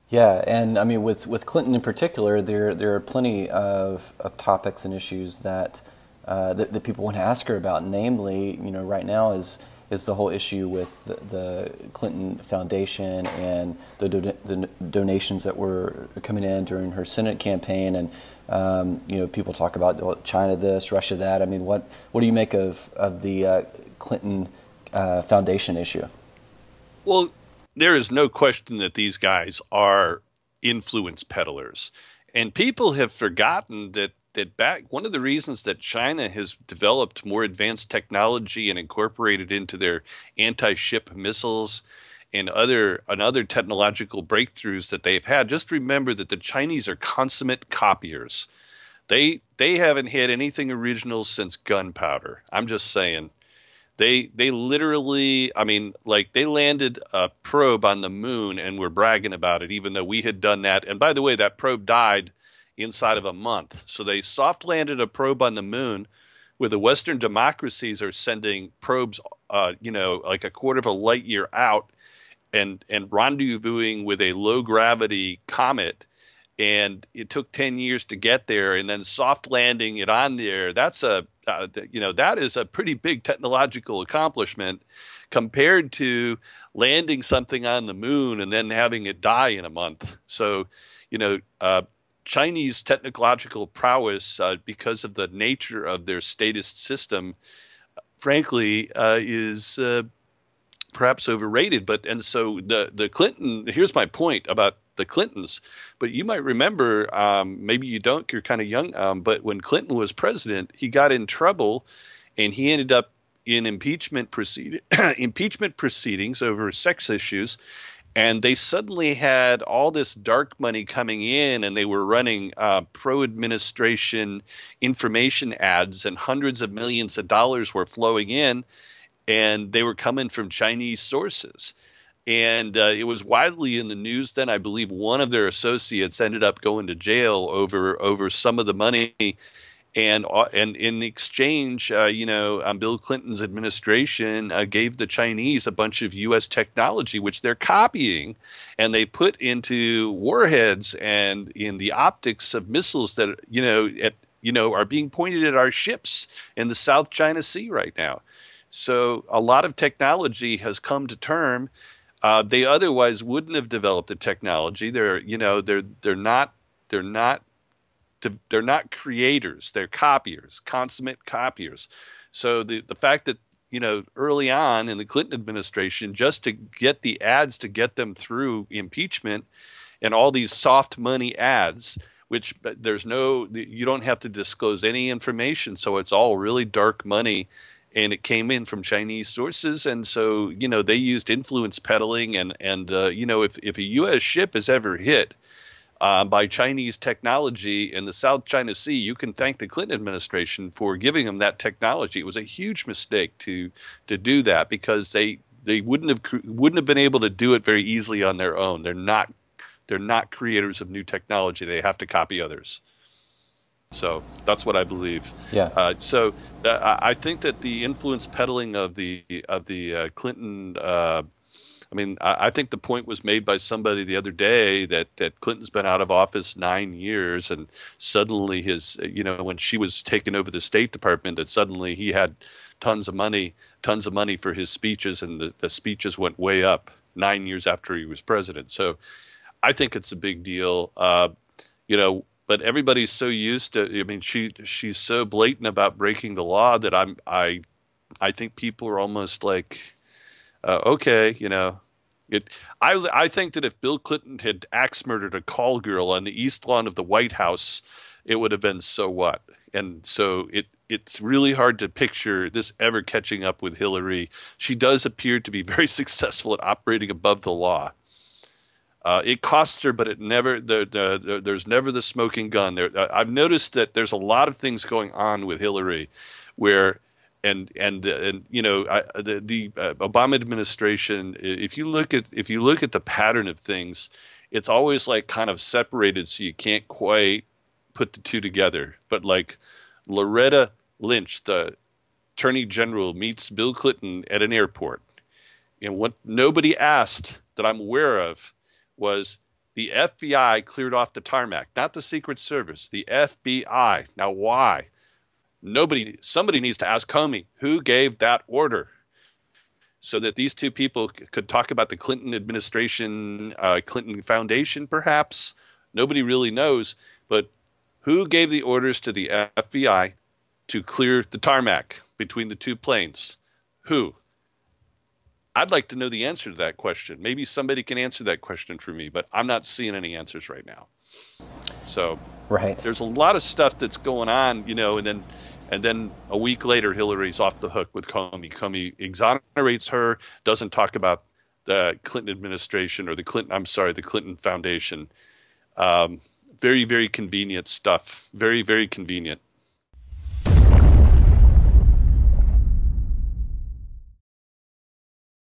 Yeah, and I mean, with Clinton in particular, there are plenty of topics and issues that people want to ask her about. Namely, right now is the whole issue with the Clinton Foundation and the donations that were coming in during her Senate campaign, and people talk about, well, China this, Russia that. I mean, what do you make of the Clinton Foundation issue? Well, there is no question that these guys are influence peddlers. And people have forgotten that back one of the reasons that China has developed more advanced technology and incorporated into their anti-ship missiles and other technological breakthroughs that they've had. Just remember that the Chinese are consummate copiers. They haven't had anything original since gunpowder. I'm just saying. They literally, I mean, like they landed a probe on the moon and were bragging about it, even though we had done that. And by the way, that probe died inside of a month. So they soft landed a probe on the moon, where the Western democracies are sending probes, like a quarter of a light year out, and rendezvousing with a low gravity comet, and it took 10 years to get there, and then soft landing it on there. That is a pretty big technological accomplishment compared to landing something on the moon and then having it die in a month. So, you know, uh, Chinese technological prowess, because of the nature of their statist system, frankly, is perhaps overrated. And so the Clinton. Here's my point about the Clintons. But you might remember, maybe you don't. You're kind of young. But when Clinton was president, he got in trouble, and he ended up in impeachment proceedings over sex issues. And they suddenly had all this dark money coming in, and they were running pro-administration information ads, and hundreds of millions of dollars were flowing in, and they were coming from Chinese sources. And it was widely in the news then. I believe one of their associates ended up going to jail over some of the money. And in exchange, Bill Clinton's administration gave the Chinese a bunch of U.S. technology, which they're copying, and they put into warheads and in the optics of missiles that are being pointed at our ships in the South China Sea right now. So a lot of technology has come to term. They otherwise wouldn't have developed the technology. They're not creators. They're copiers, consummate copiers. So the fact that early on in the Clinton administration, just to get the ads to get them through impeachment, and all these soft money ads, which you don't have to disclose any information, so it's all really dark money, and it came in from Chinese sources. And so they used influence peddling, and if a U.S. ship is ever hit by Chinese technology in the South China Sea, you can thank the Clinton administration for giving them that technology. It was a huge mistake to do that, because they wouldn't have been able to do it very easily on their own. They're not creators of new technology. They have to copy others. So that's what I believe. Yeah. I think that the influence peddling of the Clinton. I think the point was made by somebody the other day that Clinton's been out of office 9 years, and suddenly when she was taking over the State Department, that suddenly he had tons of money for his speeches, and the speeches went way up 9 years after he was president. So I think it's a big deal. But everybody's so used to. I mean, she's so blatant about breaking the law that I think people are almost like, okay, it. I think that if Bill Clinton had axe murdered a call girl on the east lawn of the White House, it would have been so what. And so it's really hard to picture this ever catching up with Hillary. She does appear to be very successful at operating above the law. It costs her, but it never. There's never the smoking gun. I've noticed that there's a lot of things going on with Hillary, where the Obama administration. If you look at the pattern of things, it's always like kind of separated, so you can't quite put the two together. But like Loretta Lynch, the Attorney General, meets Bill Clinton at an airport, and what nobody asked that I'm aware of was, The FBI cleared off the tarmac, not the Secret Service, the FBI. Now, why? Somebody needs to ask Comey who gave that order so that these two people could talk about the Clinton administration, Clinton Foundation, perhaps. Nobody really knows, but who gave the orders to the FBI to clear the tarmac between the two planes? Who? I'd like to know the answer to that question. Maybe somebody can answer that question for me, but I'm not seeing any answers right now. So Right. there's a lot of stuff that's going on, and then a week later, Hillary's off the hook with Comey. Comey exonerates her, doesn't talk about the Clinton administration or the Clinton Foundation. Very, very convenient stuff. Very, very convenient.